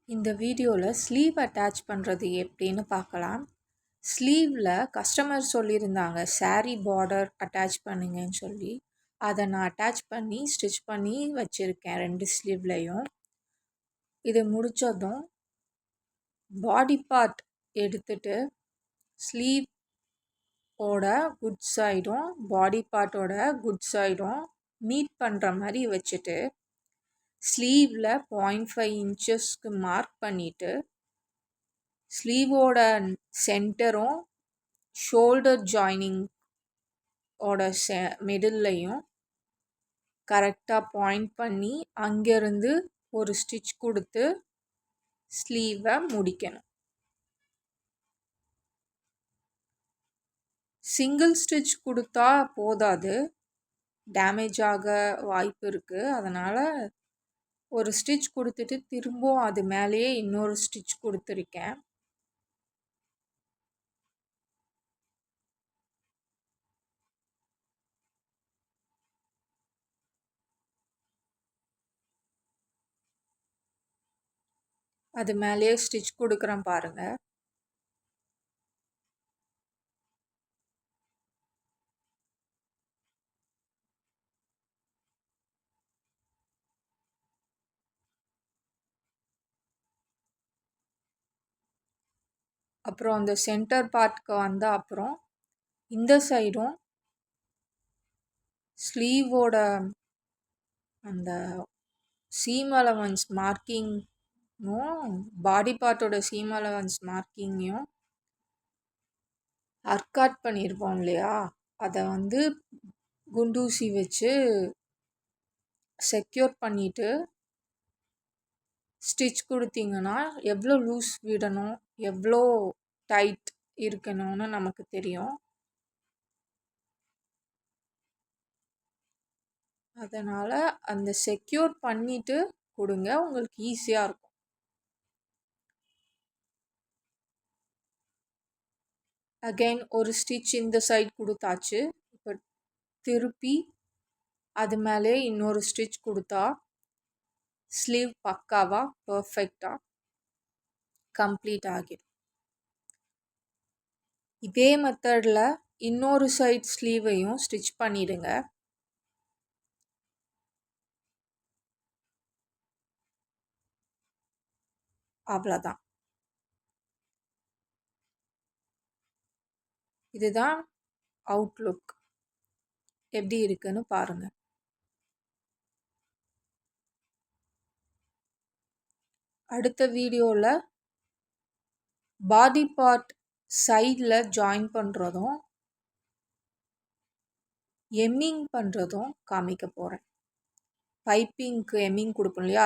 இந்த வீடியோவில் sleeve attach பண்ணுறது எப்படின்னு பார்க்கலாம். ஸ்லீவில் கஸ்டமர் சொல்லியிருந்தாங்க saree பார்டர் அட்டாச் பண்ணுங்கன்னு சொல்லி. அதை நான் அட்டாச் பண்ணி ஸ்டிச் பண்ணி வச்சுருக்கேன் 2 ஸ்லீவ்லையும். இது முடித்ததும் பாடி பார்ட் எடுத்துட்டு ஸ்லீவ் ஓட குட் சைடும் பாடி பார்ட்டோட குட் சைடும் மீட் பண்ணுற மாதிரி வச்சுட்டு ஸ்லீவில் 0.5 இன்ச்சஸ்க்கு மார்க் பண்ணிவிட்டு ஸ்லீவோட சென்டரும் ஷோல்டர் ஜாயினிங் ஓட மிடில்லையும் கரெக்டாக பாயிண்ட் பண்ணி அங்கேருந்து ஒரு ஸ்டிச் கொடுத்து ஸ்லீவை முடிக்கணும். சிங்கிள் ஸ்டிச் கொடுத்தா போதாது, டேமேஜ் ஆக வாய்ப்பு இருக்குது. அதனால் ஒரு ஸ்டிச் கொடுத்துட்டு திரும்பவும் அது மேலேயே இன்னொரு ஸ்டிச் கொடுத்துருக்கேன். அது மேலேயே ஸ்டிச் கொடுக்குறேன் பாருங்கள். அப்புறம் அந்த சென்டர் பார்ட்க்கு வந்த அப்புறம் இந்த சைடும் ஸ்லீவோட அந்த சீம் அலவன்ஸ் மார்க்கிங்கும் பாடி பார்ட்டோட சீம் அலவன்ஸ் மார்க்கிங்கையும் அர்காட் பண்ணியிருப்போம் இல்லையா, அதை குண்டூசி வச்சு செக்யூர் பண்ணிவிட்டு ஸ்டிச் கொடுத்தீங்கன்னா எவ்வளோ லூஸ் விடணும், எவ்வளோ டைட் இருக்கணும்னு நமக்கு தெரியும். அதனால் அந்த செக்யூர் பண்ணிவிட்டு கொடுங்க, உங்களுக்கு ஈஸியாக இருக்கும். அகைன் ஒரு ஸ்டிச் இந்த சைட் கொடுத்தாச்சு. இப்போ திருப்பி அது மேலே இன்னொரு ஸ்டிச் கொடுத்தா ஸ்லீவ் பக்காவாக பர்ஃபெக்டாக கம்ப்ளீட் ஆகிடும். இதே மெத்தடில் இன்னொரு சைட் ஸ்லீவையும் ஸ்டிச் பண்ணிடுங்க. அவ்வளோதான். இதுதான் அவுட்லுக். எப்படி இருக்குன்னு பாருங்கள். அடுத்த வீடியோவில் பாடி பார்ட் சைடில் ஜாயின் பண்ணுறதும் எம்மிங் பண்ணுறதும் காமிக்க போகிறேன். பைப்பிங்க்கு எம்மிங் கொடுப்போம் இல்லையா,